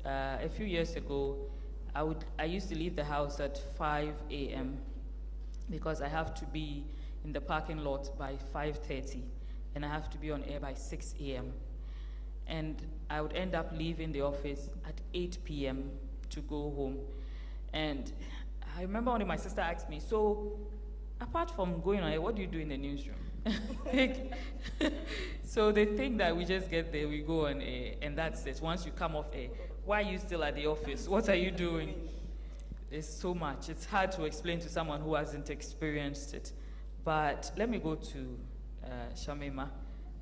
a few years ago, I used to leave the house at 5 a.m. because I have to be in the parking lot by 5:30, and I have to be on air by 6 a.m. And I would end up leaving the office at 8 p.m. to go home. And I remember when my sister asked me, so apart from going on air, what do you do in the newsroom? So they think that we just get there, we go on air, and that's it. Once you come off air, why are you still at the office? What are you doing? It's so much. It's hard to explain to someone who hasn't experienced it. But let me go to Shamima,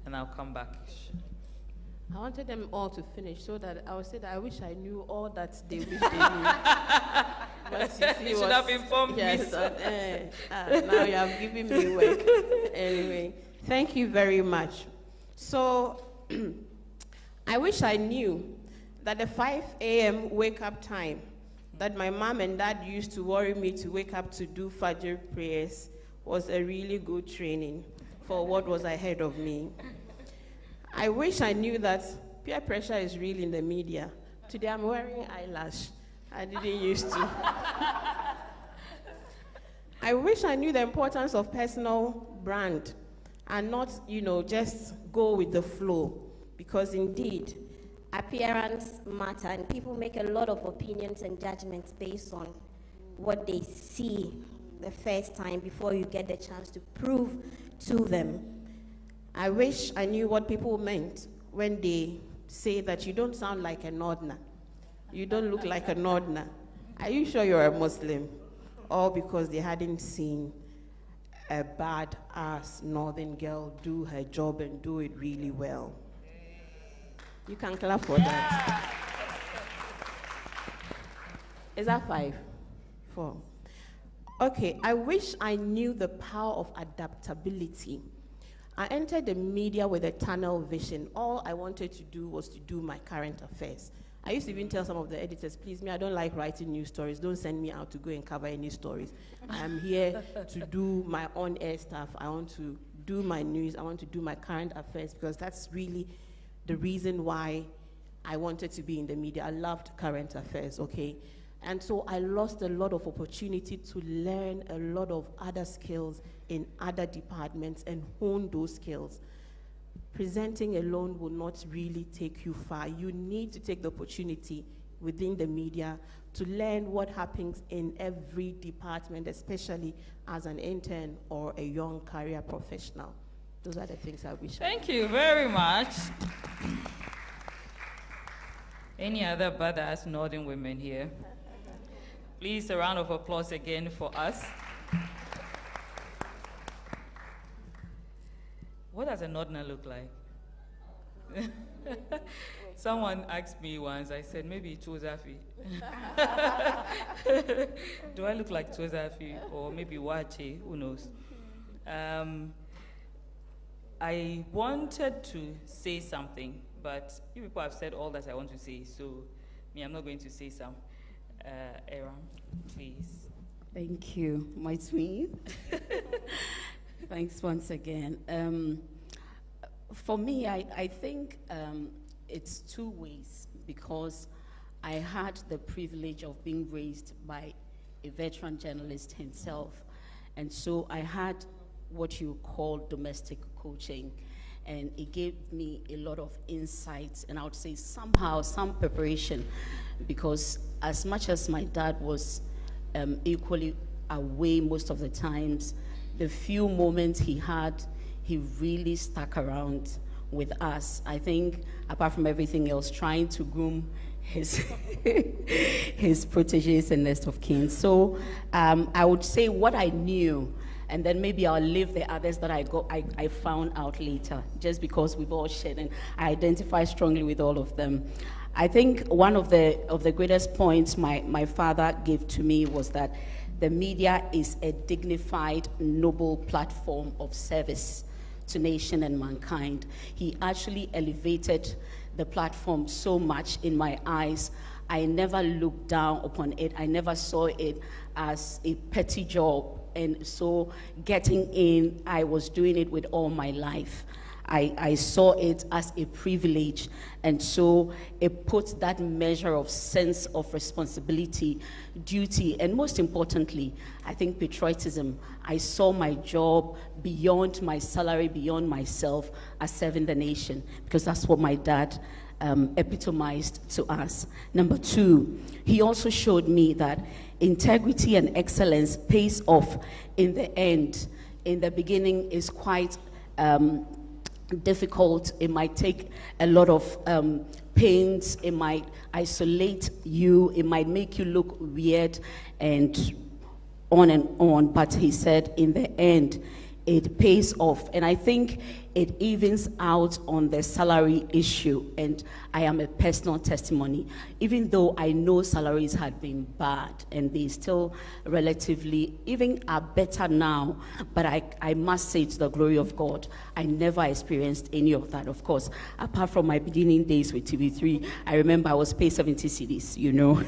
and I'll come back. I wanted them all to finish so that I would say that I wish I knew all that they wish they knew. But you should have informed me. Now you have given me work. Anyway, thank you very much. So, I wish I knew that the 5 a.m. wake-up time that my mom and dad used to worry me to wake up to do Fajr prayers was a really good training for what was ahead of me. I wish I knew that peer pressure is real in the media. Today I'm wearing eyelash. I didn't used to. I wish I knew the importance of personal brand and not, just go with the flow. Because indeed, appearance matter, and people make a lot of opinions and judgments based on what they see the first time before you get the chance to prove to them. I wish I knew what people meant when they say that you don't sound like a Northerner. You don't look like a Northerner. Are you sure you're a Muslim? All because they hadn't seen a bad-ass Northern girl do her job and do it really well. You can clap for that. Is that 5? 4. Okay, I wish I knew the power of adaptability. I entered the media with a tunnel vision. All I wanted to do was to do my current affairs. I used to even tell some of the editors, please, I don't like writing news stories. Don't send me out to go and cover any stories. I'm here to do my on-air stuff. I want to do my news. I want to do my current affairs because that's really the reason why I wanted to be in the media. I loved current affairs, okay? And so I lost a lot of opportunity to learn a lot of other skills in other departments and hone those skills. Presenting alone will not really take you far. You need to take the opportunity within the media to learn what happens in every department, especially as an intern or a young career professional. Those are the things I wish. Thank you very much. Any other badass Northern women here? Please, a round of applause again for us. What does a Northerner look like? Someone asked me once, I said, maybe Tozafi. Do I look like Tozafi or maybe Wache? Who knows? I wanted to say something, but you people have said all that I want to say, so I'm not going to say some. Aaron, please. Thank you, my twin. Thanks once again. For me, I think it's two ways, because I had the privilege of being raised by a veteran journalist himself, and so I had what you call domestic coaching, and it gave me a lot of insights, and I would say somehow some preparation, because as much as my dad was equally away most of the times, the few moments he had, he really stuck around with us. I think, apart from everything else, trying to groom his his proteges and next of kin. So I would say what I knew, and then maybe I'll leave the others that I found out later, just because we've all shared, and I identify strongly with all of them. I think one of the greatest points my father gave to me was that the media is a dignified, noble platform of service to nation and mankind. He actually elevated the platform so much in my eyes. I never looked down upon it. I never saw it as a petty job. And so getting in, I was doing it with all my life. I saw it as a privilege. And so it puts that measure of sense of responsibility, duty, and most importantly, I think patriotism. I saw my job beyond my salary, beyond myself, as serving the nation, because that's what my dad epitomized to us. Number two, he also showed me that integrity and excellence pays off in the end. In the beginning is quite difficult. It might take a lot of pains. It might isolate you. It might make you look weird and on. But he said, in the end, it pays off. And I think it evens out on the salary issue. And I am a personal testimony. Even though I know salaries had been bad and they still relatively even are better now, but I must say, to the glory of God, I never experienced any of that. Of course, apart from my beginning days with TV3, I remember I was paid 70 cedis, you know.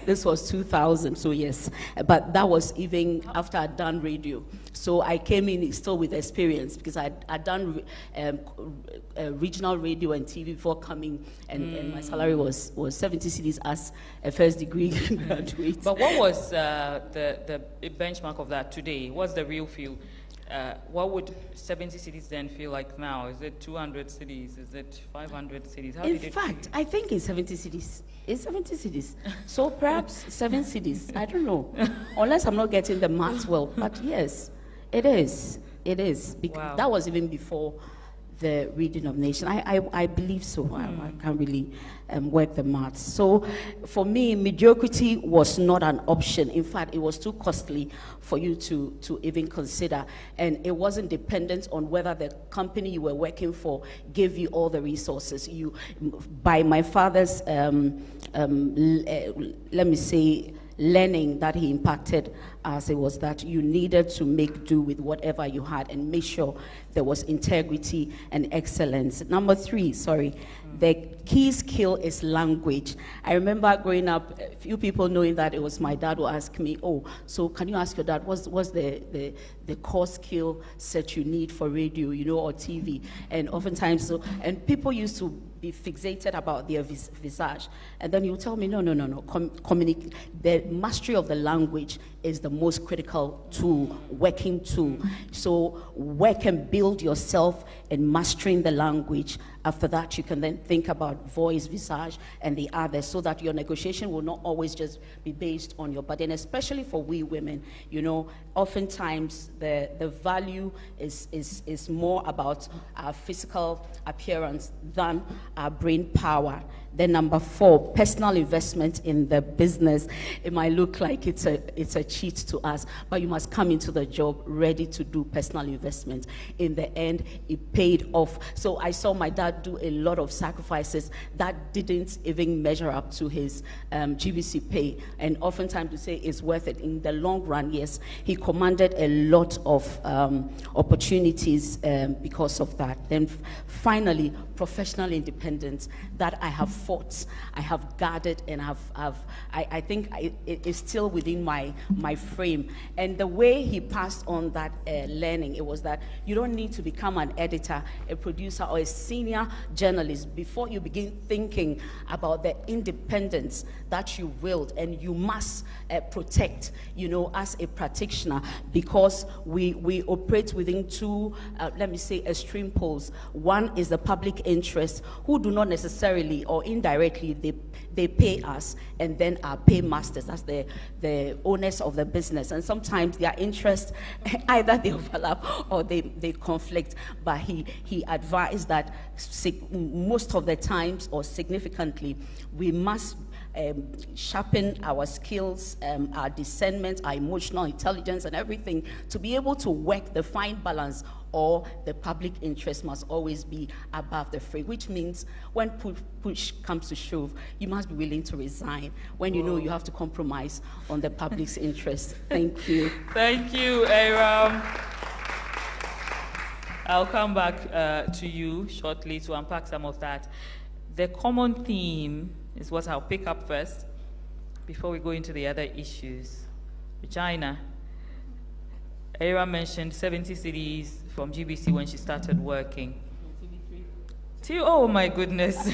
This was 2000, so yes. But that was even after I'd done radio. So I came in still with experience, because I'd done regional radio and TV before coming, and my salary was 70 cedis as a first degree graduate. But what was the benchmark of that today? What's the real feel? What would 70 cities then feel like now? Is it 200 cities? Is it 500 cities? How In did it fact, feel? I think it's 70 cities. It's 70 cities. So perhaps 7 cities. I don't know. Unless I'm not getting the maths well. But yes, it is. It is. Wow. That was even before the redenomination. I believe so. I can't really work the maths. So for me, mediocrity was not an option. In fact, it was too costly for you to even consider. And it wasn't dependent on whether the company you were working for gave you all the resources. By my father's, let me say, learning that he impacted us, it was that you needed to make do with whatever you had and make sure there was integrity and excellence. Number three, the key skill is language. I remember growing up, a few people knowing that it was my dad who asked me, oh, so can you ask your dad, what's the core skill set you need for radio, you know, or TV? And oftentimes, and people used to be fixated about their visage. And then he would tell me, no. The mastery of the language is the most critical tool, working tool. So work and build yourself in mastering the language. After that, you can then think about voice, visage, and the others, so that your negotiation will not always just be based on your body. And especially for we women, you know, oftentimes the value is more about our physical appearance than our brain power. Then number four, personal investment in the business. It might look like it's a cheat to us, but you must come into the job ready to do personal investment. In the end, it paid off. So I saw my dad do a lot of sacrifices that didn't even measure up to his GBC pay. And oftentimes we say it's worth it. In the long run, yes, he commanded a lot of opportunities because of that. Then finally, professional independence that I have fought, I have guarded, and I think it is still within my frame. And the way he passed on that learning, it was that you don't need to become an editor, a producer, or a senior journalist before you begin thinking about the independence that you willed and you must protect, you know, as a practitioner, because we operate within two, let me say, extreme poles. One is the public interest, who do not necessarily or indirectly, they pay us, and then our paymasters, that's the owners of the business. And sometimes their interests, either they overlap or they conflict. But he advised that most of the times, or significantly, we must sharpen our skills, our discernment, our emotional intelligence, and everything to be able to work the fine balance, or the public interest must always be above the free, which means when push comes to shove, you must be willing to resign when you know you have to compromise on the public's interest. Thank you. Thank you, Aram. I'll come back to you shortly to unpack some of that. The common theme is what I'll pick up first before we go into the other issues. Regina, Era mentioned 70 cedis from GBC when she started working. Oh my goodness.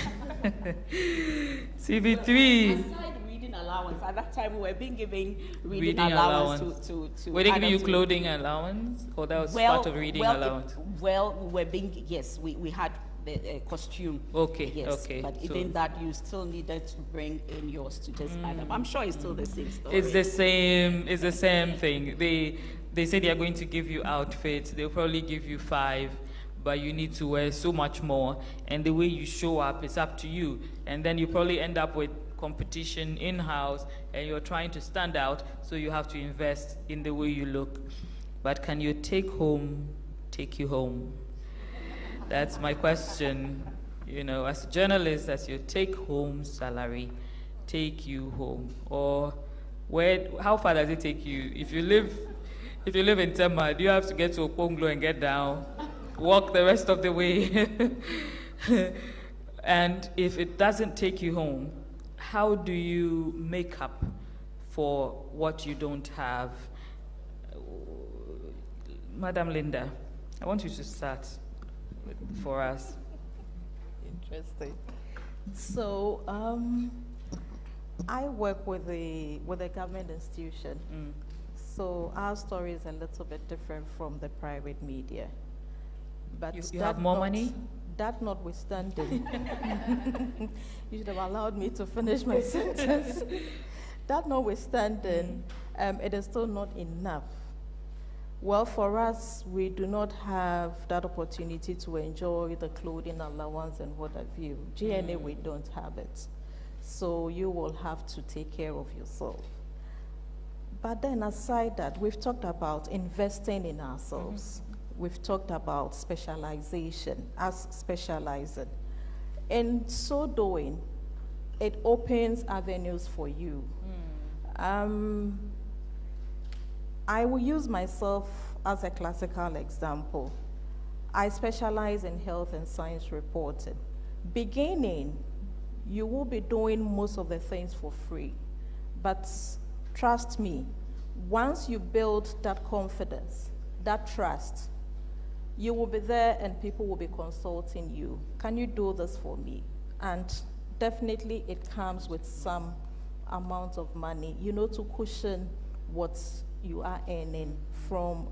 CV3. Aside reading allowance, at that time we were being given reading allowance. To were they giving you clothing allowance? Or that was part of reading allowance? We were being, yes, we had the costume. Okay, yes, okay. But even that, you still needed to bring in your students' item. I'm sure it's still the same story. It's the same thing. They say they are going to give you outfits. They'll probably give you 5. But you need to wear so much more, and the way you show up is up to you. And then you probably end up with competition in-house, and you're trying to stand out, so you have to invest in the way you look. But can your take-home take you home? That's my question. You know, as a journalist, does your take-home salary take you home? Or how far does it take you? If you live in Tema, do you have to get to Okonglo and get down? Walk the rest of the way. And if it doesn't take you home, how do you make up for what you don't have? Madam Linda, I want you to start for us. Interesting. So, I work with a government institution. So our story is a little bit different from the private media. But you have more money? That notwithstanding, you should have allowed me to finish my sentence. That notwithstanding, it is still not enough. Well, for us, we do not have that opportunity to enjoy the clothing allowance and what have you. GNA, we don't have it. So you will have to take care of yourself. But then aside that, we've talked about investing in ourselves. We've talked about specialization, us specializing. In so doing, it opens avenues for you. I will use myself as a classical example. I specialize in health and science reporting. Beginning, you will be doing most of the things for free. But trust me, once you build that confidence, that trust, you will be there and people will be consulting you. Can you do this for me? And definitely it comes with some amount of money, you know, to cushion what you are earning from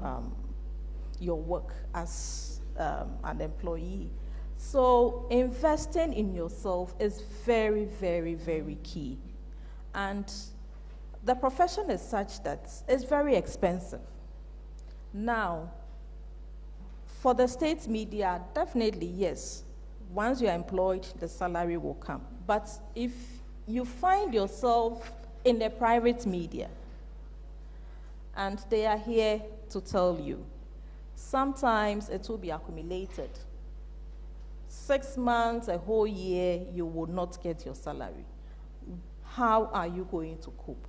your work as an employee. So investing in yourself is very, very, very key. And the profession is such that it's very expensive. Now, for the state media, definitely yes. Once you're employed, the salary will come. But if you find yourself in the private media, and they are here to tell you, sometimes it will be accumulated. 6 months, a whole year, you will not get your salary. How are you going to cope?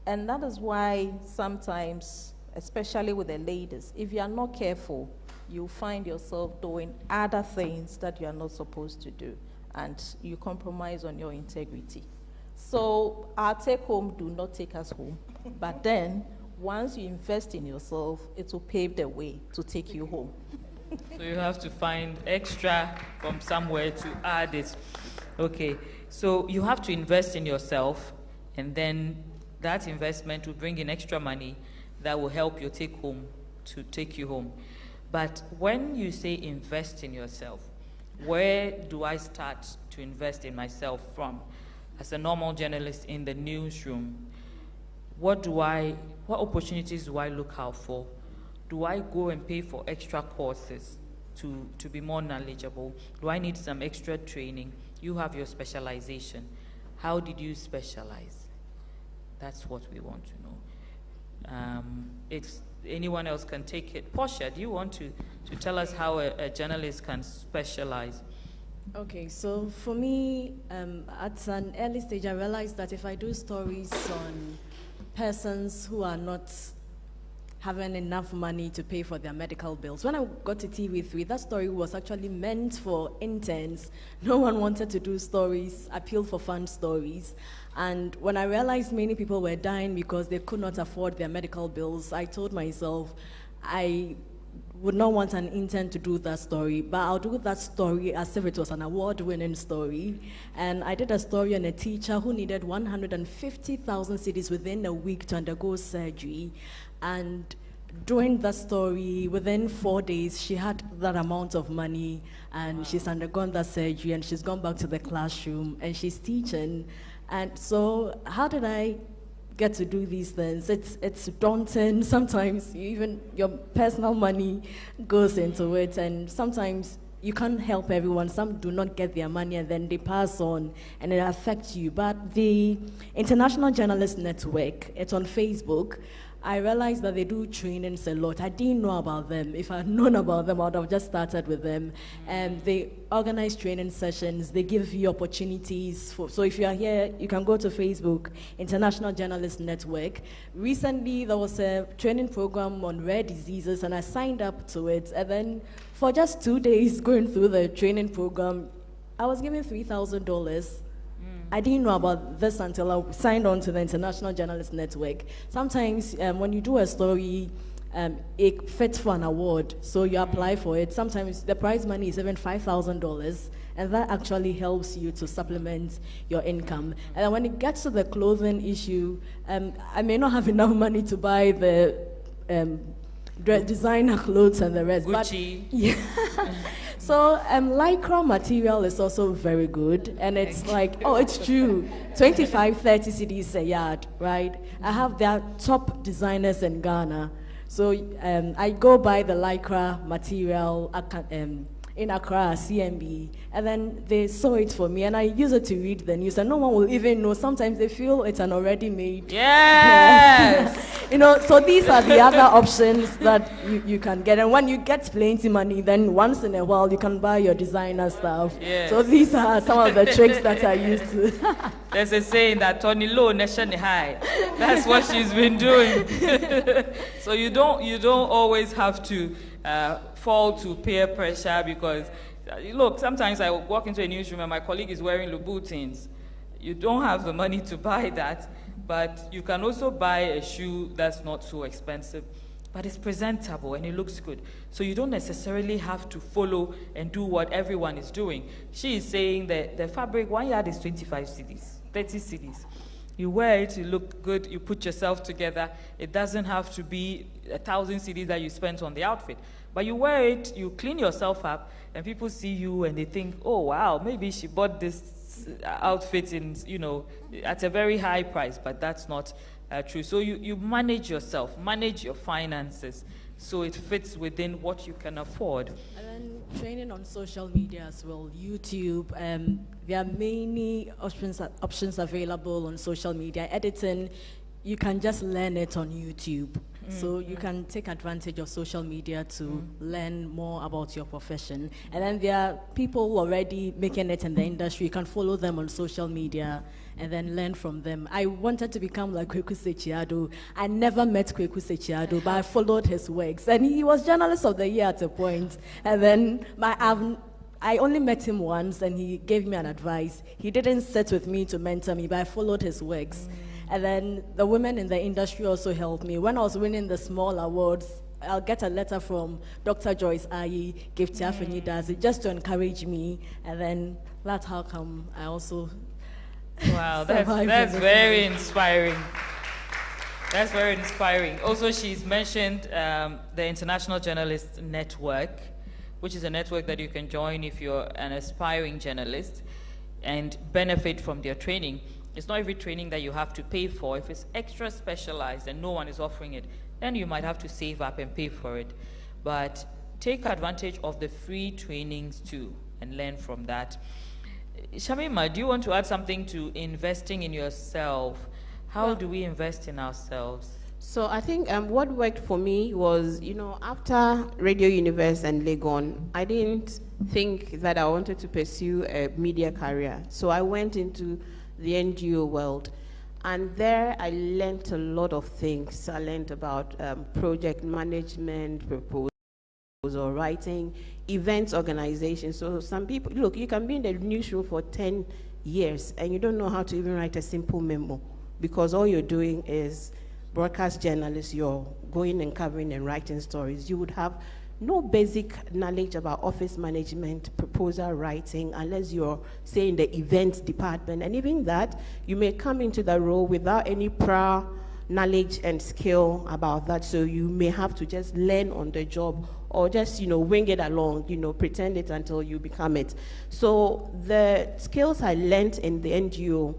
And that is why sometimes, especially with the ladies, if you are not careful, you find yourself doing other things that you are not supposed to do, and you compromise on your integrity. So our take home do not take us home, but then once you invest in yourself, it will pave the way to take you home. So you have to find extra from somewhere to add it. Okay, so you have to invest in yourself, and then that investment will bring in extra money that will help your take home to take you home. But when you say invest in yourself, where do I start to invest in myself from? As a normal journalist in the newsroom, what opportunities do I look out for? Do I go and pay for extra courses to be more knowledgeable? Do I need some extra training? You have your specialization. How did you specialize? That's what we want to know. If anyone else can take it. Portia, do you want to tell us how a journalist can specialize? Okay, so for me, at an early stage, I realized that if I do stories on persons who are not having enough money to pay for their medical bills. When I got to TV3, that story was actually meant for interns. No one wanted to do stories, appeal for fun stories. And when I realized many people were dying because they could not afford their medical bills, I told myself, I would not want an intern to do that story, but I'll do that story as if it was an award-winning story. And I did a story on a teacher who needed 150,000 cedis within a week to undergo surgery. And doing that story, within 4 days, she had that amount of money, and she's undergone that surgery, and she's gone back to the classroom, and she's teaching. And so how did I get to do these things? It's daunting. Sometimes even your personal money goes into it, and sometimes you can't help everyone. Some do not get their money and then they pass on and it affects you. But the International Journalist Network, it's on Facebook. I realized that they do trainings a lot. I didn't know about them. If I had known about them, I would have just started with them. And they organize training sessions. They give you opportunities. So if you are here, you can go to Facebook, International Journalist Network. Recently, there was a training program on rare diseases, and I signed up to it. And then for just 2 days going through the training program, I was given $3,000. I didn't know about this until I signed on to the International Journalist Network. Sometimes when you do a story, it fits for an award, so you apply for it. Sometimes the prize money is even $5,000, and that actually helps you to supplement your income. And then when it gets to the clothing issue, I may not have enough money to buy the designer clothes and the rest. Gucci. But, yeah. So lycra material is also very good, and it's like, oh, it's true, 25, 30 cedis a yard, right? I have their top designers in Ghana. So I go buy the lycra material in Accra, CMB, and then they sew it for me, and I use it to read the news, and no one will even know. Sometimes they feel it's an already made. Yes! You know, so these are the other options that you can get. And when you get plenty money, then once in a while you can buy your designer stuff. Yes. So these are some of the tricks that I used to. There's a saying that Tony Low, Nation High. That's what she's been doing. So you don't always have to fall to peer pressure, because look, sometimes I walk into a newsroom and my colleague is wearing Louboutins. You don't have the money to buy that, but you can also buy a shoe that's not so expensive, but it's presentable and it looks good. So you don't necessarily have to follow and do what everyone is doing. She is saying that the fabric, 1 yard is 25 cedis, 30 cedis. You wear it, you look good, you put yourself together. It doesn't have to be 1,000 cedis that you spent on the outfit. But you wear it, you clean yourself up, and people see you and they think, oh, wow, maybe she bought this outfit in, at a very high price, but that's not true. So you manage yourself, manage your finances, so it fits within what you can afford. And then training on social media as well, YouTube. There are many options available on social media. Editing, you can just learn it on YouTube. So you can take advantage of social media to learn more about your profession. And then there are people already making it in the industry. You can follow them on social media and then learn from them. I wanted to become like Kweku Sechiado. I never met Kweku Sechiado, but I followed his works. And he was Journalist of the Year at a point. And then I only met him once, and he gave me an advice. He didn't sit with me to mentor me, but I followed his works. And then the women in the industry also helped me. When I was winning the small awards, I'll get a letter from Dr. Joyce Ayi, Gifty Afeni Dazi, just to encourage me. And then that's how come I also Wow, that's very inspiring. That's very inspiring. Also, she's mentioned the International Journalist Network, which is a network that you can join if you're an aspiring journalist and benefit from their training. It's not every training that you have to pay for. If it's extra specialized and no one is offering it, then you might have to save up and pay for it. But take advantage of the free trainings too and learn from that. Shamima, do you want to add something to investing in yourself? How do we invest in ourselves? So I think what worked for me was, after Radio Universe and Legon, I didn't think that I wanted to pursue a media career. So I went into the NGO world. And there I learned a lot of things. I learned about project management, proposal writing, events organization. So some people, look, you can be in the newsroom for 10 years and you don't know how to even write a simple memo, because all you're doing is broadcast journalist, you're going and covering and writing stories. You would have no basic knowledge about office management, proposal writing, unless you're, say, in the events department. And even that, you may come into the role without any prior knowledge and skill about that. So you may have to just learn on the job, or just, wing it along, pretend it until you become it. So the skills I learned in the NGO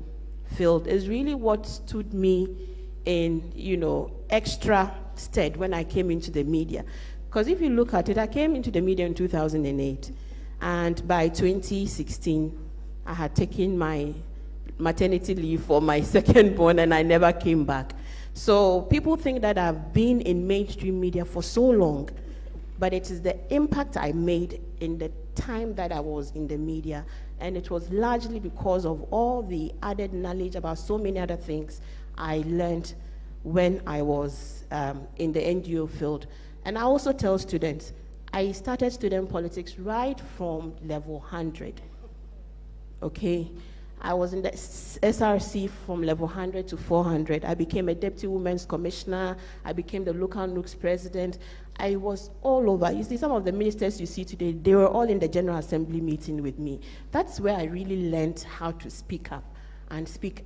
field is really what stood me in, extra stead when I came into the media. Because if you look at it, I came into the media in 2008, and by 2016, I had taken my maternity leave for my second born, and I never came back. So people think that I've been in mainstream media for so long, but it is the impact I made in the time that I was in the media, and it was largely because of all the added knowledge about so many other things I learned when I was in the NGO field. And I also tell students, I started student politics right from level 100, okay? I was in the SRC from level 100 to 400. I became a deputy women's commissioner. I became the local NUCS president. I was all over. You see, some of the ministers you see today, they were all in the General Assembly meeting with me. That's where I really learned how to speak up and speak,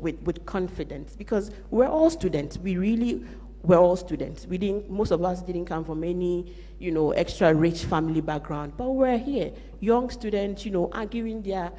with confidence, because we're all students. We're all students. Most of us didn't come from any, extra rich family background, but we're here, young students, arguing them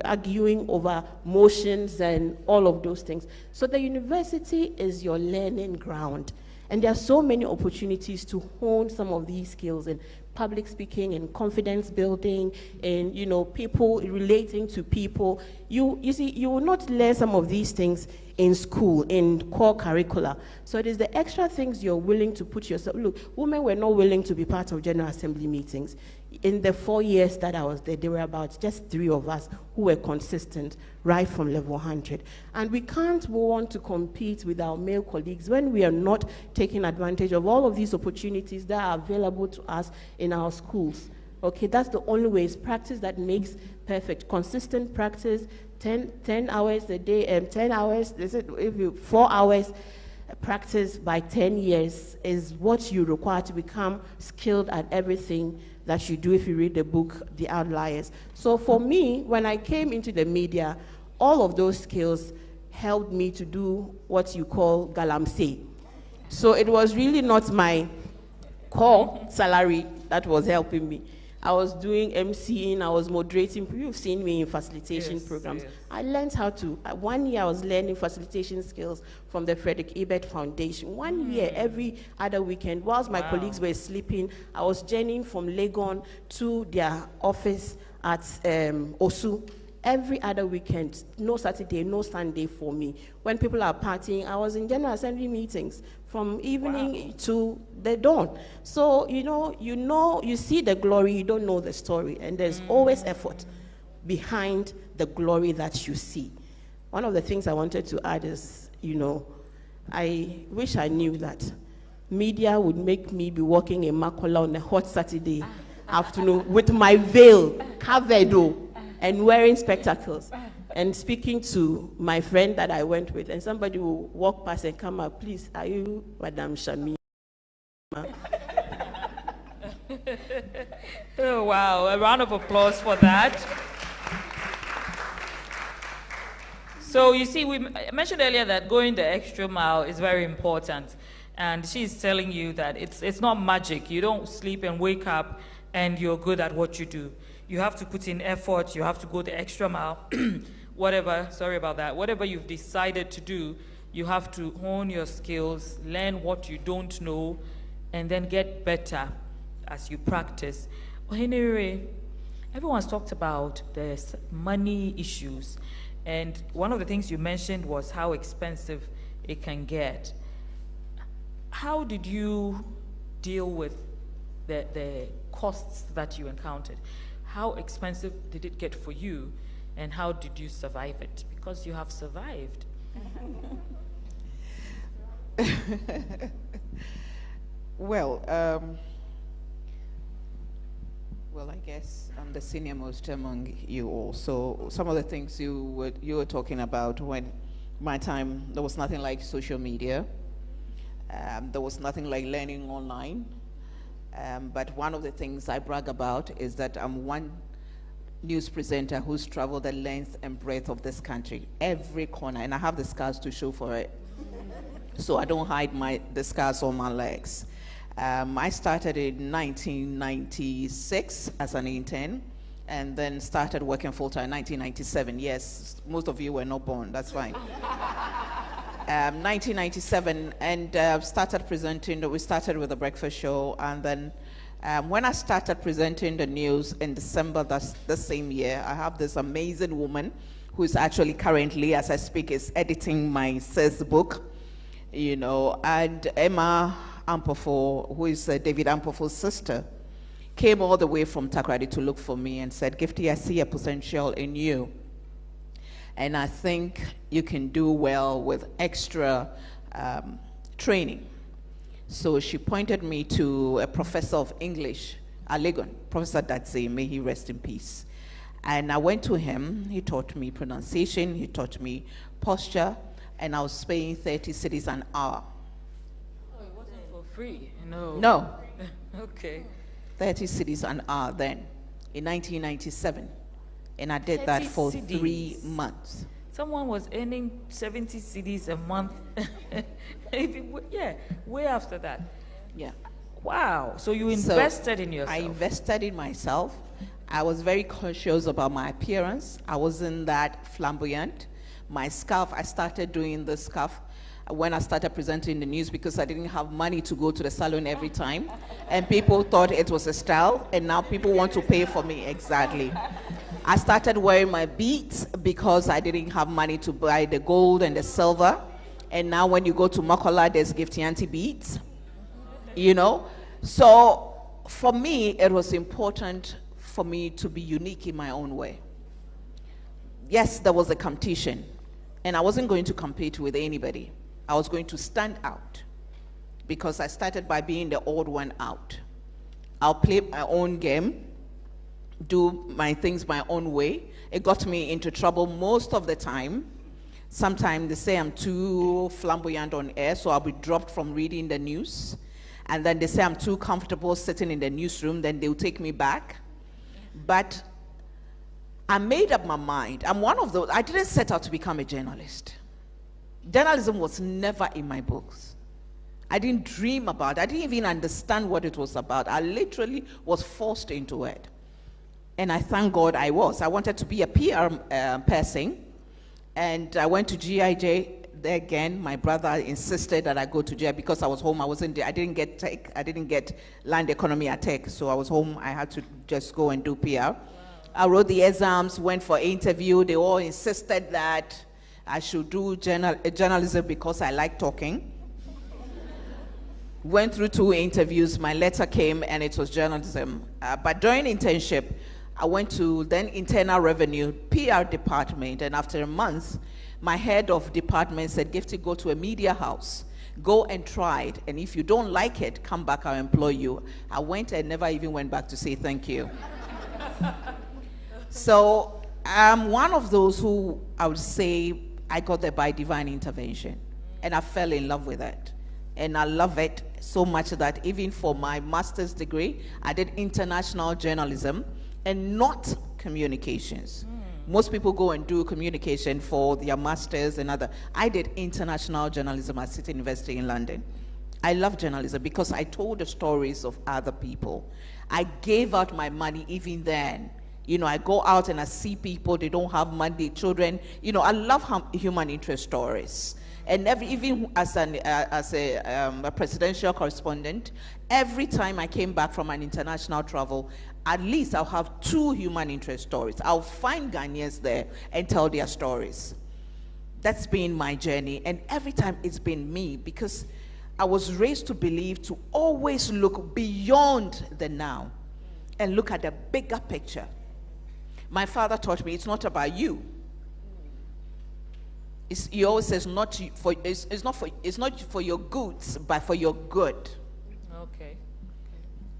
arguing over motions and all of those things. So the university is your learning ground, and there are so many opportunities to hone some of these skills in public speaking and confidence building and, people relating to people. You see, you will not learn some of these things in school, in core curricula. So it is the extra things you're willing to put yourself. Look, women were not willing to be part of General Assembly meetings. In the 4 years that I was there, there were about just 3 of us who were consistent right from level 100. And we can't want to compete with our male colleagues when we are not taking advantage of all of these opportunities that are available to us in our schools. Okay, that's the only way. It's practice that makes perfect. Consistent practice, 10 hours a day, 10 hours, 4 hours practice by 10 years is what you require to become skilled at everything that you do if you read the book, The Outliers. So for me, when I came into the media, all of those skills helped me to do what you call galamsey. So it was really not my core salary that was helping me. I was doing MCing, I was moderating. You've seen me in facilitation programs. Yes. I learned how to, 1 year I was learning facilitation skills from the Frederick Ebert Foundation. 1 year, every other weekend, whilst my colleagues were sleeping, I was journeying from Legon to their office at Osu. Every other weekend, no Saturday, no Sunday for me. When people are partying, I was in General Assembly meetings from evening to the dawn. So, you see the glory, you don't know the story, and there's always effort behind the glory that you see. One of the things I wanted to add is, I wish I knew that media would make me be walking in Makola on a hot Saturday afternoon with my veil covered and wearing spectacles and speaking to my friend that I went with, and somebody will walk past and come up, please, are you Madam Shami? Oh, wow, a round of applause for that. So you see, we mentioned earlier that going the extra mile is very important, and she's telling you that it's not magic. You don't sleep and wake up and you're good at what you do. You have to put in effort, you have to go the extra mile, whatever you've decided to do, you have to hone your skills, learn what you don't know, and then get better as you practice. Anyway, everyone's talked about the money issues, and one of the things you mentioned was how expensive it can get. How did you deal with the costs that you encountered? How expensive did it get for you? And how did you survive it? Because you have survived. Well, well, I guess I'm the senior most among you all. So some of the things you were talking about, when my time, there was nothing like social media. There was nothing like learning online. But one of the things I brag about is that I'm one news presenter who's traveled the length and breadth of this country, every corner, and I have the scars to show for it. So I don't hide the scars on my legs. I started in 1996 as an intern, and then started working full-time in 1997. Yes, most of you were not born, that's fine. 1997, and started presenting. We started with a breakfast show, and then when I started presenting the news in December the same year, I have this amazing woman who is actually currently, as I speak, is editing my sixth book, you know, and Emma Ampofo, who is David Ampofo's sister, came all the way from Takoradi to look for me and said, Gifty, I see a potential in you, and I think you can do well with extra training. So she pointed me to a professor of English at Legon, Professor Dadze, may he rest in peace. And I went to him. He taught me pronunciation, he taught me posture, and I was paying 30 cedis an hour. Oh, it wasn't for free? No. No. Okay. 30 cedis an hour then, in 1997. And I did that for 3 cedis. months. Someone was earning 70 cedis a month. Yeah, way after that. Yeah. Wow. So you invested in yourself. I invested in myself. I was very conscious about my appearance. I wasn't that flamboyant. My scarf, I started doing the scarf when I started presenting the news because I didn't have money to go to the salon every time. And people thought it was a style, and now people want to pay for me. Exactly. I started wearing my beads because I didn't have money to buy the gold and the silver. And now when you go to Makola, there's Gifty Auntie beads, you know. So for me, it was important for me to be unique in my own way. Yes, there was a competition, and I wasn't going to compete with anybody. I was going to stand out because I started by being the odd one out. I'll play my own game, do my things my own way. It got me into trouble most of the time. Sometimes they say I'm too flamboyant on air, so I'll be dropped from reading the news. And then they say I'm too comfortable sitting in the newsroom, then they'll take me back. But I made up my mind. I'm one of those, I didn't set out to become a journalist. Journalism was never in my books. I didn't dream about it. I didn't even understand what it was about. I literally was forced into it. And I thank God I was. I wanted to be a PR person. And I went to GIJ. There again, my brother insisted that I go to GIJ because I was home. I didn't get tech. I didn't get land economy at tech. So I was home. I had to just go and do PR. Wow. I wrote the exams, went for interview. They all insisted that I should do journalism because I like talking. Went through 2 interviews. My letter came and it was journalism. But during internship, I went to then Internal Revenue PR department, and after a month, my head of department said, Gifty, go to a media house. Go and try it, and if you don't like it, come back, I'll employ you. I went and never even went back to say thank you. So I'm one of those who I would say I got there by divine intervention, and I fell in love with it. And I love it so much that even for my master's degree, I did international journalism and not communications. Most people go and do communication for their masters and other. I did international journalism at City University in London. I love journalism because I told the stories of other people. I gave out my money even then. You know, I go out and I see people, they don't have money, children. You know, I love human interest stories. And even as a presidential correspondent, every time I came back from an international travel, at least I'll have 2 human interest stories. I'll find Ghanaians there and tell their stories. That's been my journey, and every time it's been me, because I was raised to believe to always look beyond the now and look at the bigger picture. My father taught me it's not about you. He always says it's not for your goods, but for your good. Okay.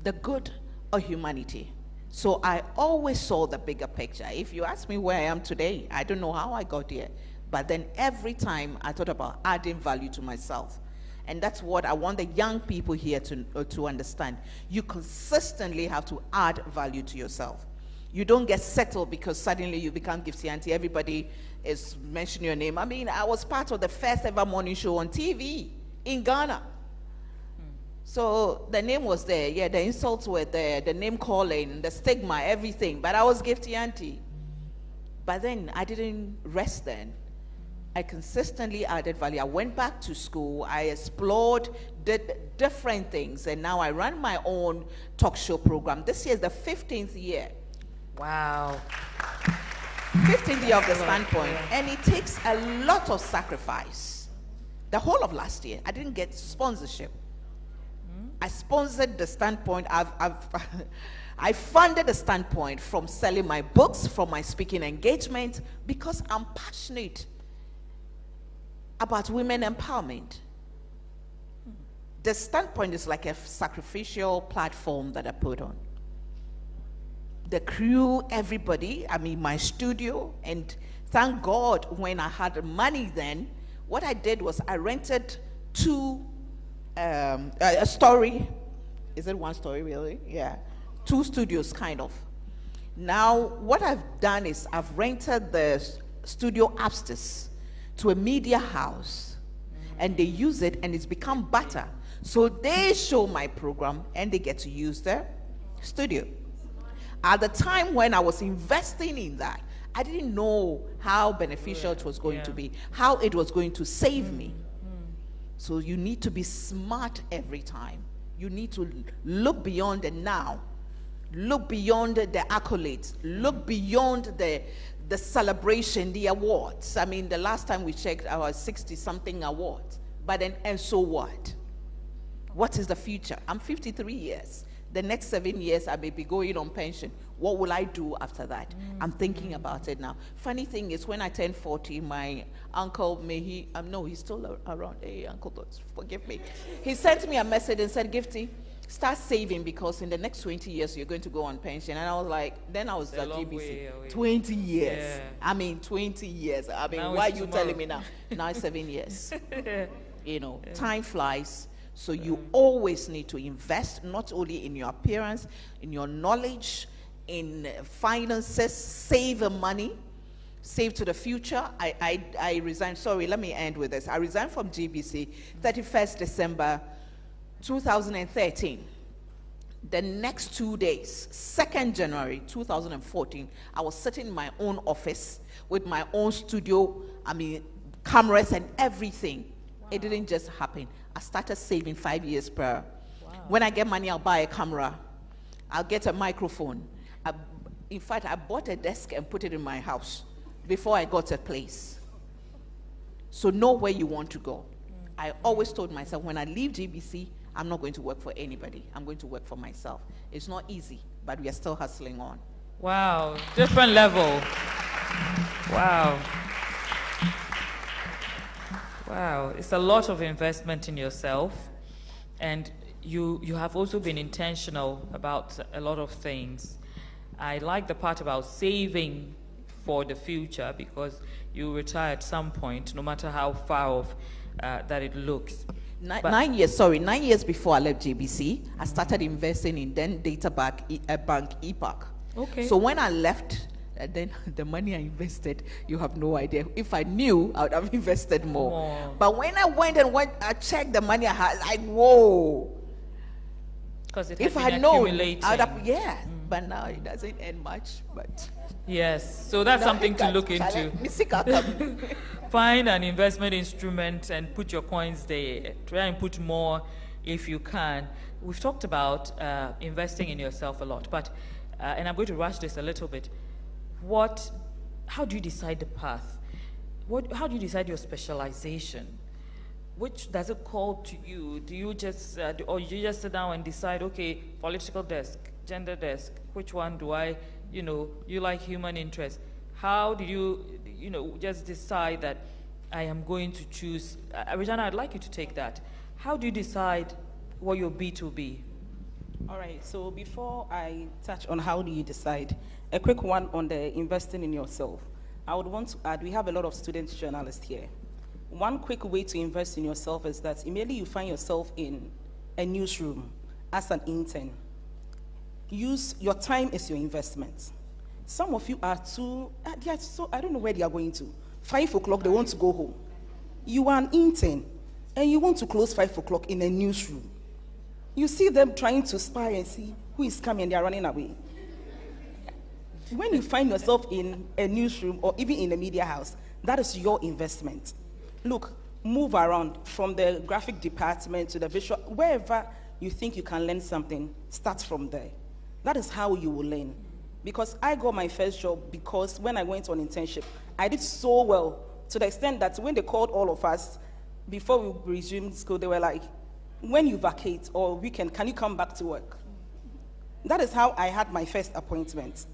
The good of humanity. So I always saw the bigger picture. If you ask me where I am today, I don't know how I got here. But then every time I thought about adding value to myself. And that's what I want the young people here to understand. You consistently have to add value to yourself. You don't get settled because suddenly you become Gifty Auntie. Everybody is mentioning your name. I mean, I was part of the first ever morning show on TV in Ghana. So the name was there. Yeah, the insults were there, the name calling, the stigma, everything. But I was Gifty Auntie. But then I didn't rest then. I consistently added value. I went back to school. I explored, did different things. And now I run my own talk show program. This year is the 15th year. Wow. 15th year of the Standpoint. And it takes a lot of sacrifice. The whole of last year, I didn't get sponsorship. I sponsored the Standpoint. I funded the Standpoint from selling my books, from my speaking engagement, because I'm passionate about women empowerment. The Standpoint is like a sacrificial platform that I put on. The crew, everybody, I mean, my studio, and thank God when I had money then, what I did was I rented a story. Is it one story really? Yeah. 2 studios kind of. Now, what I've done is I've rented the studio upstairs to a media house, and they use it, and it's become butter. So they show my program, and they get to use the studio. At the time when I was investing in that, I didn't know how beneficial it was going to be, how it was going to save me. So you need to be smart every time. You need to look beyond the now, look beyond the accolades, look beyond the celebration, the awards. I mean, the last time we checked, our 60-something awards. But then, and so what? What is the future? I'm 53 years. The next 7 years, I may be going on pension. What will I do after that? I'm thinking about it now. Funny thing is, when I turned 40, my uncle, no, he's still around. Hey, Uncle, forgive me. He sent me a message and said, Gifty, start saving because in the next 20 years, you're going to go on pension. And I was like, then I was at GBC. 20 years. Yeah. I mean, 20 years. I mean, now why are you telling me now? Now it's 7 years. You know, time flies. So you always need to invest not only in your appearance, in your knowledge, in finances, save money, save to the future. I resigned, sorry, let me end with this. I resigned from GBC 31st December 2013. The next 2 days, 2nd January 2014, I was sitting in my own office with my own studio, I mean, cameras and everything. Wow. It didn't just happen. I started saving 5 years per. Wow. When I get money, I'll buy a camera. I'll get a microphone. In fact, I bought a desk and put it in my house before I got a place. So know where you want to go. I always told myself, when I leave GBC, I'm not going to work for anybody. I'm going to work for myself. It's not easy, but we are still hustling on. Wow, different level. Wow. Wow, it's a lot of investment in yourself, and you have also been intentional about a lot of things. I like the part about saving for the future because you retire at some point, no matter how far off that it looks. 9 years before I left JBC, I started investing in then data bank EPAC. Okay. So when I left, then the money I invested, you have no idea. If I knew, I would have invested more. But when I checked the money I had, like, whoa. Because if I had known, I'd have, but now it doesn't end much. But yes, so that's something to look into. Find an investment instrument and put your coins there. Try and put more if you can. We've talked about investing in yourself a lot, but and I'm going to rush this a little bit. How do you decide the path? How do you decide your specialization? Which does it call to you? Do you just, or you just sit down and decide, okay, political desk, gender desk, which one do I you like human interest. How did you, just decide that I am going to choose? Regina, I'd like you to take that. How do you decide what your beat will be? All right, so before I touch on how do you decide, a quick one on the investing in yourself. I would want to add, we have a lot of student journalists here. One quick way to invest in yourself is that immediately you find yourself in a newsroom as an intern. Use your time as your investment. Some of you are I don't know where they are going to. 5 o'clock, they want to go home. You are an intern, and you want to close 5 o'clock in a newsroom. You see them trying to spy and see who is coming, and they are running away. When you find yourself in a newsroom or even in a media house, that is your investment. Look, move around from the graphic department to the visual, wherever you think you can learn something, start from there. That is how you will learn. Because I got my first job because when I went on internship, I did so well to the extent that when they called all of us before we resumed school, they were like, when you vacate or weekend, can you come back to work? That is how I had my first appointment.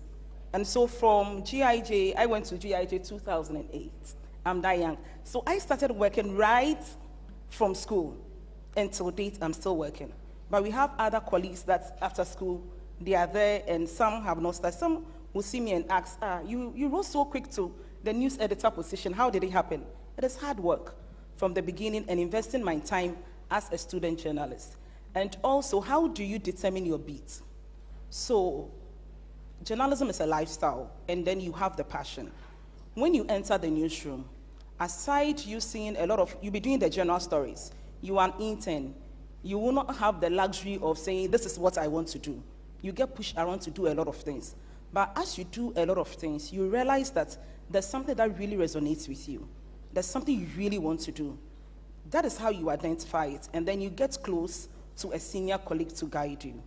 And so from GIJ, I went to GIJ 2008. I'm that young. So I started working right from school. Until date, I'm still working. But we have other colleagues that after school, they are there, and some have not started. Some will see me and ask, you rose so quick to the news editor position. How did it happen? It is hard work from the beginning and investing my time as a student journalist. And also, how do you determine your beat? So, journalism is a lifestyle, and then you have the passion. When you enter the newsroom, aside you seeing you'll be doing the general stories. You are an intern. You will not have the luxury of saying, this is what I want to do. You get pushed around to do a lot of things. But as you do a lot of things, you realize that there's something that really resonates with you. There's something you really want to do. That is how you identify it. And then you get close to a senior colleague to guide you.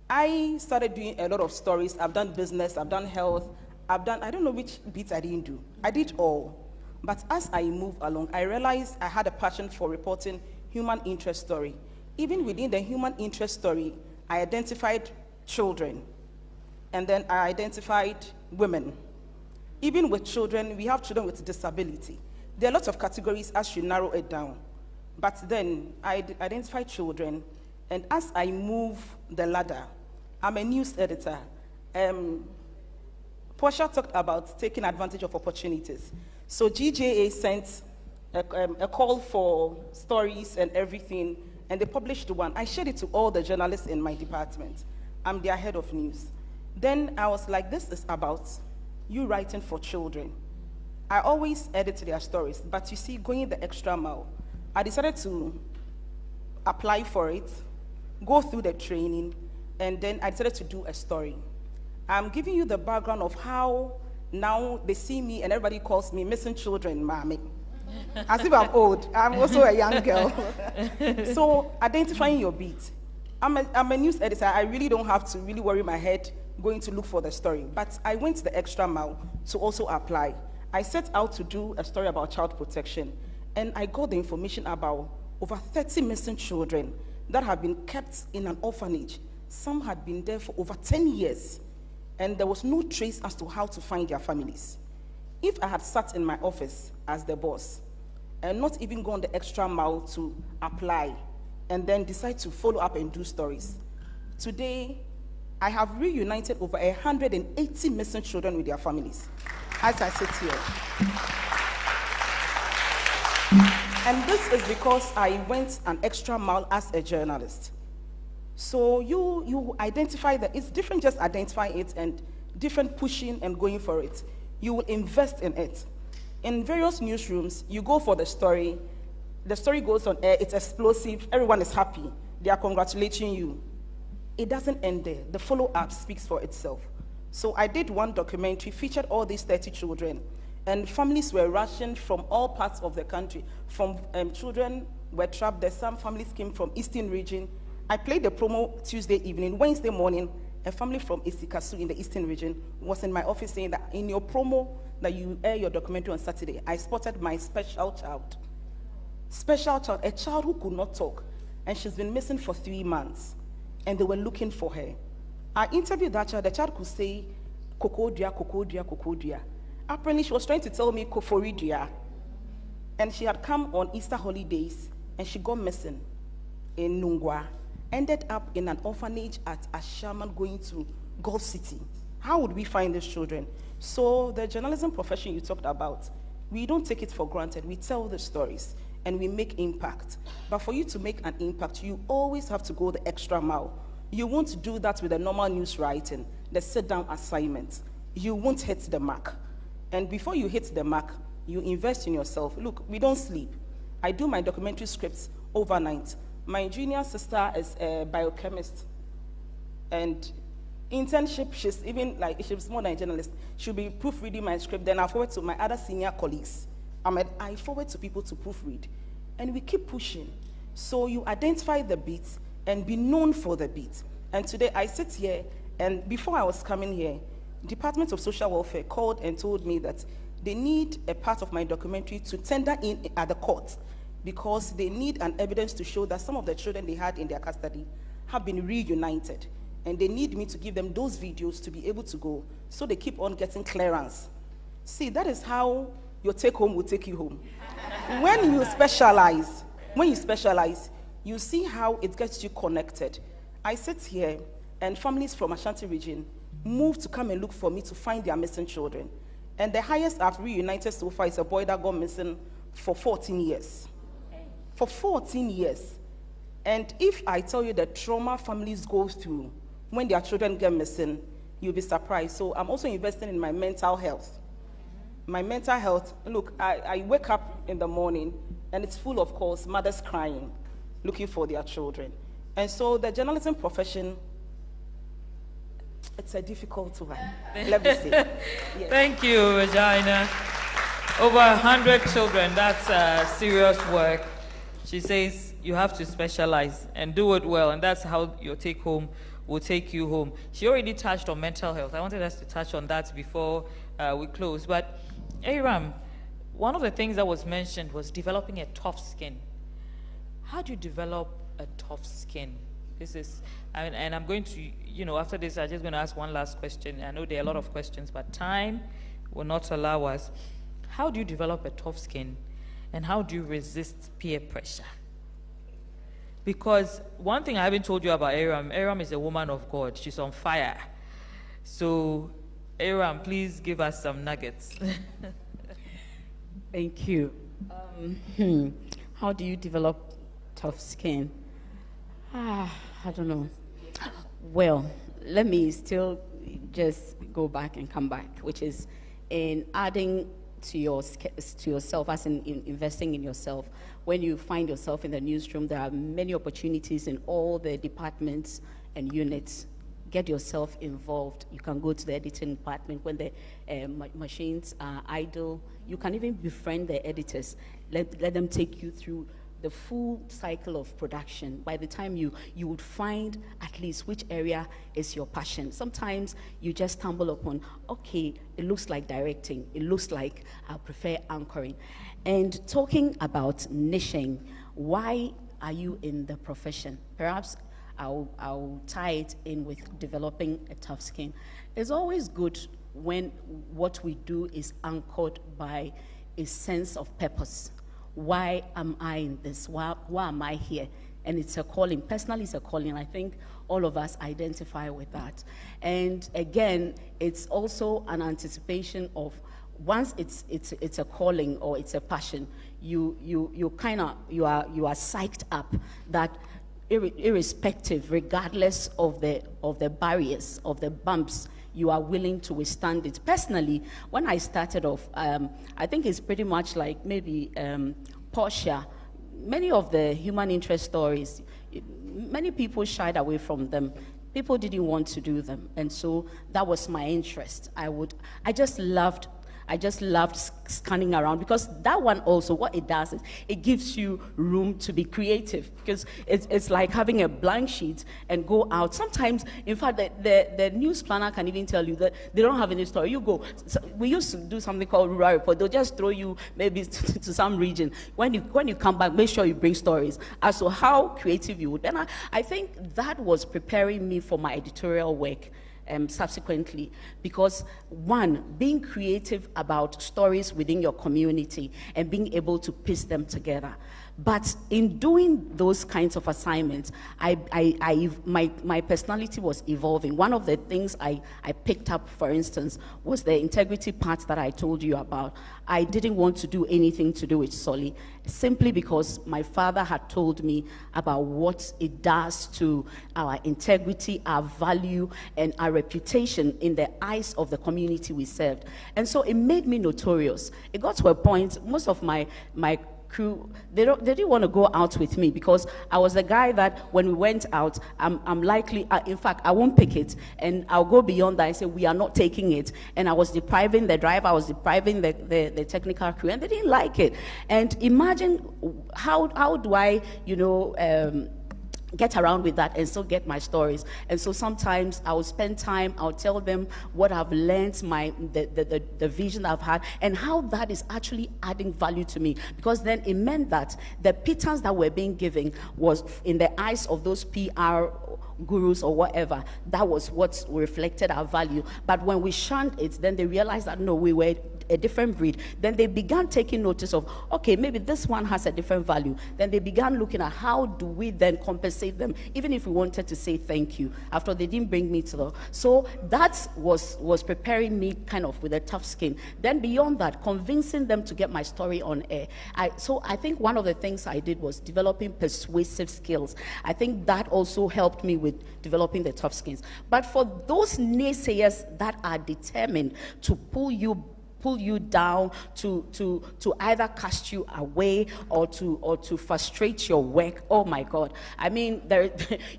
I started doing a lot of stories. I've done business, I've done health, I don't know which bits I didn't do. I did all. But as I moved along, I realized I had a passion for reporting human interest story. Even within the human interest story, I identified children, and then I identified women. Even with children, we have children with disability. There are lots of categories as you narrow it down. But then I identified children, and as I move the ladder, I'm a news editor. Portia talked about taking advantage of opportunities. So GJA sent a call for stories and everything, and they published one. I shared it to all the journalists in my department. I'm their head of news. Then I was like, this is about you writing for children. I always edit their stories, but you see, going the extra mile, I decided to apply for it, go through the training, and then I decided to do a story. I'm giving you the background of how now they see me and everybody calls me missing children, mommy. As if I'm old. I'm also a young girl. So identifying your beat. I'm a news editor. I really don't have to really worry my head going to look for the story. But I went the extra mile to also apply. I set out to do a story about child protection, and I got the information about over 30 missing children that have been kept in an orphanage. Some had been there for over 10 years, and there was no trace as to how to find their families. If I had sat in my office as the boss and not even gone the extra mile to apply and then decide to follow up and do stories, today I have reunited over 180 missing children with their families as I sit here. And this is because I went an extra mile as a journalist. So you identify that it's different just identifying it and different pushing and going for it. You will invest in it. In various newsrooms, you go for the story goes on air, it's explosive, everyone is happy, they are congratulating you. It doesn't end there. The follow-up speaks for itself. So I did one documentary, featured all these 30 children, and families were rushing from all parts of the country. From children were trapped there, some families came from Eastern region. I played the promo Tuesday evening. Wednesday morning, a family from Isikasu in the Eastern region was in my office saying that in your promo that you air your documentary on Saturday, I spotted my special child. Special child, a child who could not talk, and she's been missing for 3 months, and they were looking for her. I interviewed that child. The child kokodua. Apparently, she was trying to tell me koforidia. And she had come on Easter holidays, and she got missing in Nungwa. Ended up in an orphanage at Ashaman going to Gulf City. How would we find these children? So the journalism profession you talked about, we don't take it for granted. We tell the stories and we make impact. But for you to make an impact, you always have to go the extra mile. You won't do that with a normal news writing, the sit-down assignment. You won't hit the mark. And before you hit the mark, you invest in yourself. Look, we don't sleep. I do my documentary scripts overnight. My junior sister is a biochemist, and internship, she's more than a journalist. She'll be proofreading my script, then I forward to my other senior colleagues. I forward to people to proofread, and we keep pushing. So you identify the beats and be known for the beat. And today I sit here, and before I was coming here, Department of Social Welfare called and told me that they need a part of my documentary to tender in at the court, because they need an evidence to show that some of the children they had in their custody have been reunited. And they need me to give them those videos to be able to go, so they keep on getting clearance. See, that is how your take home will take you home. When you specialize, you see how it gets you connected. I sit here, and families from Ashanti region move to come and look for me to find their missing children. And the highest I've reunited so far is a boy that got missing for 14 years. For 14 years. And if I tell you the trauma families go through when their children get missing, you'll be surprised. So I'm also investing in my mental health. My mental health, look, I wake up in the morning, and it's full of calls, mothers crying, looking for their children. And so the journalism profession, it's a difficult one, let me say. Yes. Thank you, Regina. Over 100 children, that's serious work. She says you have to specialize and do it well, and that's how your take home will take you home. She already touched on mental health. I wanted us to touch on that before we close. But Aram, one of the things that was mentioned was developing a tough skin. How do you develop a tough skin? This is, and I'm going to, after this, I'm just going to ask one last question. I know there are a lot of questions, but time will not allow us. How do you develop a tough skin, and how do you resist peer pressure? Because one thing I haven't told you about Aram is a woman of God. She's on fire. So, Aram, please give us some nuggets. Thank you. How do you develop tough skin? I don't know. Well, let me still just go back and come back, which is in adding to yourself, as in investing in yourself. When you find yourself in the newsroom, there are many opportunities in all the departments and units. Get yourself involved. You can go to the editing department when the machines are idle. You can even befriend the editors. Let them take you through the full cycle of production. By the time you would find at least which area is your passion. Sometimes you just stumble upon, okay, it looks like directing. It looks like I prefer anchoring. And talking about niching, why are you in the profession? Perhaps I'll tie it in with developing a tough skin. It's always good when what we do is anchored by a sense of purpose. Why am I in this? Why am I here? And it's a calling. Personally, it's a calling. I think all of us identify with that. And again, it's also an anticipation of once it's a calling or it's a passion, you are psyched up that irrespective, regardless of the barriers, of the bumps, you are willing to withstand it. Personally, when I started off, I think it's pretty much like maybe Portia. Many of the human interest stories, many people shied away from them. People didn't want to do them, and so that was my interest. I just loved scanning around, because that one also, what it does is it gives you room to be creative, because it's like having a blank sheet and go out. Sometimes, in fact, the news planner can even tell you that they don't have any story. You go. So we used to do something called rural report. They'll just throw you maybe to some region. When you come back, make sure you bring stories as to how creative you would. And I think that was preparing me for my editorial work. subsequently, because one, being creative about stories within your community and being able to piece them together. But in doing those kinds of assignments, my personality was evolving. One of the things I picked up, for instance, was the integrity part that I told you about. I didn't want to do anything to do with Solly, simply because my father had told me about what it does to our integrity, our value, and our reputation in the eyes of the community we served. And so it made me notorious. It got to a point, most of my crew, they didn't want to go out with me, because I was the guy that when we went out, I'm likely, in fact, I won't pick it, and I'll go beyond that and say, we are not taking it. And I was depriving the driver, I was depriving the technical crew, and they didn't like it. And imagine how do I, get around with that and still get my stories. And so sometimes I will spend time, I'll tell them what I've learned, the vision I've had, and how that is actually adding value to me. Because then it meant that the pittance that were being given was, in the eyes of those PR gurus or whatever, that was what reflected our value. But when we shunned it, then they realized that no, we were a different breed. Then they began taking notice of, okay, maybe this one has a different value. Then they began looking at how do we then compensate them, even if we wanted to say thank you, after they didn't bring me to the... So that was preparing me kind of with a tough skin. Then beyond that, convincing them to get my story on air. So I think one of the things I did was developing persuasive skills. I think that also helped me with developing the tough skins. But for those naysayers that are determined to pull you down, to either cast you away or to frustrate your work, oh my God. I mean,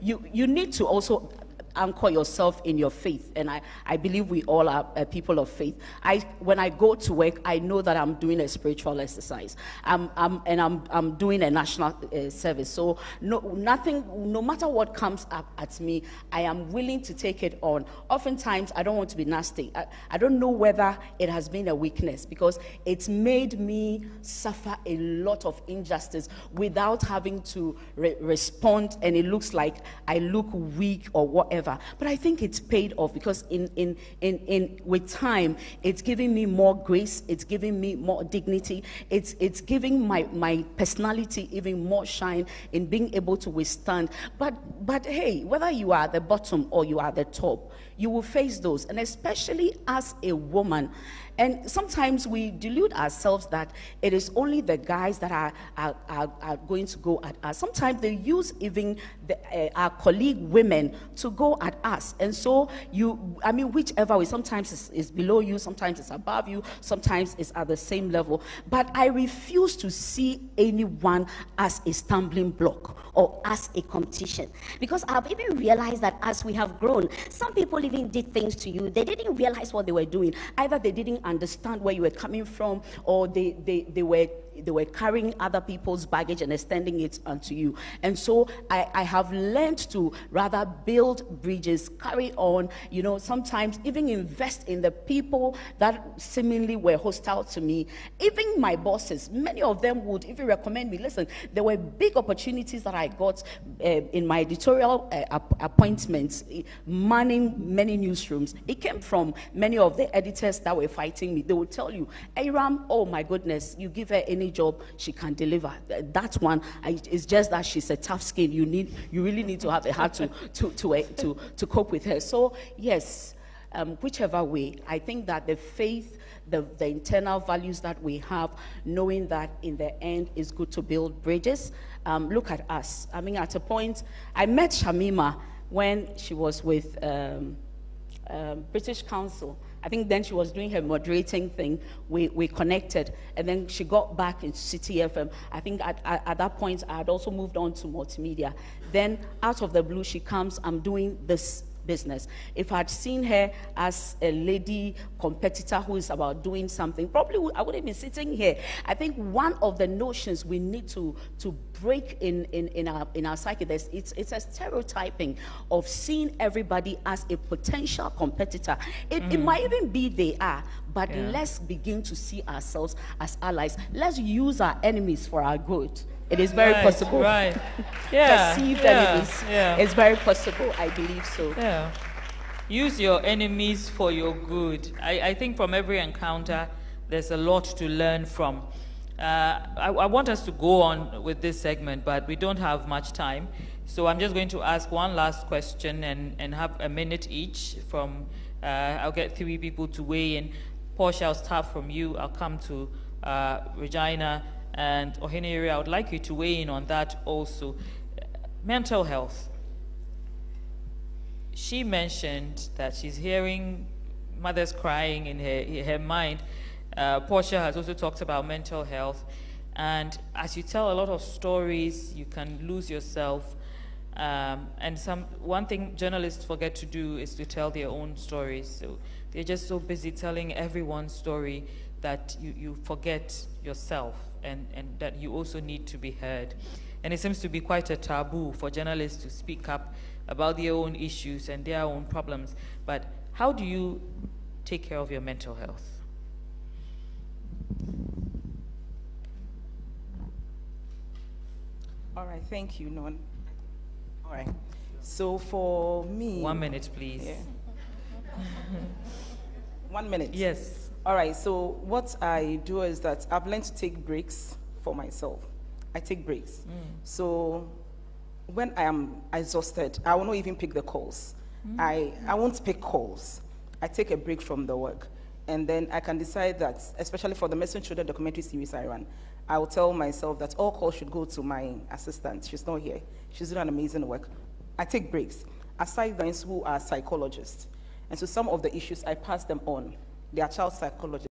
you need to also anchor yourself in your faith, and I believe we all are people of faith. When I go to work, I know that I'm doing a spiritual exercise. I'm doing a national service. So no matter what comes up at me, I am willing to take it on. Oftentimes, I don't want to be nasty. I don't know whether it has been a weakness, because it's made me suffer a lot of injustice without having to respond, and it looks like I look weak or whatever. But I think it's paid off, because with time, it's giving me more grace, it's giving me more dignity, it's giving my personality even more shine in being able to withstand. But hey, whether you are at the bottom or you are at the top, you will face those, and especially as a woman. And sometimes we delude ourselves that it is only the guys that are going to go at us. Sometimes they use even our colleague women to go at us. And so whichever way, sometimes it's below you, sometimes it's above you, sometimes it's at the same level. But I refuse to see anyone as a stumbling block or as a competition. Because I've even realized that as we have grown, some people even did things to you. They didn't realize what they were doing. Either they didn't understand where you were coming from, or they were carrying other people's baggage and extending it onto you. And so I have learned to rather build bridges, carry on, sometimes even invest in the people that seemingly were hostile to me. Even my bosses, many of them would even recommend me. Listen, there were big opportunities that I got in my editorial appointments, manning many newsrooms. It came from many of the editors that were fighting me. They would tell you, Aram, oh my goodness, you give her any job, she can deliver. That one, it's just that she's a tough skin. You really need to have a heart to cope with her. So yes, whichever way, I think that the faith, the internal values that we have, knowing that in the end it's good to build bridges. Look at us. I mean, at a point, I met Shamima when she was with British Council. I think then she was doing her moderating thing. We connected, and then she got back into City FM. I think at that point, I had also moved on to multimedia. Then out of the blue, she comes, I'm doing this business. If I'd seen her as a lady competitor who is about doing something, probably I wouldn't be sitting here. I think one of the notions we need to break in our psyche, it's a stereotyping of seeing everybody as a potential competitor. It might even be they are, but let's begin to see ourselves as allies. Let's use our enemies for our good. It is very possible. Right. Yeah. Perceived enemies. Yeah. It's very possible. I believe so. Yeah. Use your enemies for your good. I think from every encounter, there's a lot to learn from. I want us to go on with this segment, but we don't have much time. So I'm just going to ask one last question and have a minute each from, I'll get 3 people to weigh in. Portia, I'll start from you. I'll come to Regina and Ohenere. I would like you to weigh in on that also. Mental health. She mentioned that she's hearing mothers crying in her mind. Portia has also talked about mental health. And as you tell a lot of stories, you can lose yourself. And one thing journalists forget to do is to tell their own stories. So they're just so busy telling everyone's story that you forget yourself and that you also need to be heard. And it seems to be quite a taboo for journalists to speak up about their own issues and their own problems. But how do you take care of your mental health? All right, thank you, Non. All right, so for me... 1 minute, please. Yeah. 1 minute? Yes. All right, so what I do is that I've learned to take breaks for myself. I take breaks. So when I am exhausted, I will not even pick the calls. I won't pick calls. I take a break from the work. And then I can decide that, especially for the Missing Children documentary series I run, I will tell myself that all calls should go to my assistant. She's not here. She's doing an amazing work. I take breaks. Aside those who are psychologists. And so some of the issues, I pass them on. They are child psychologists.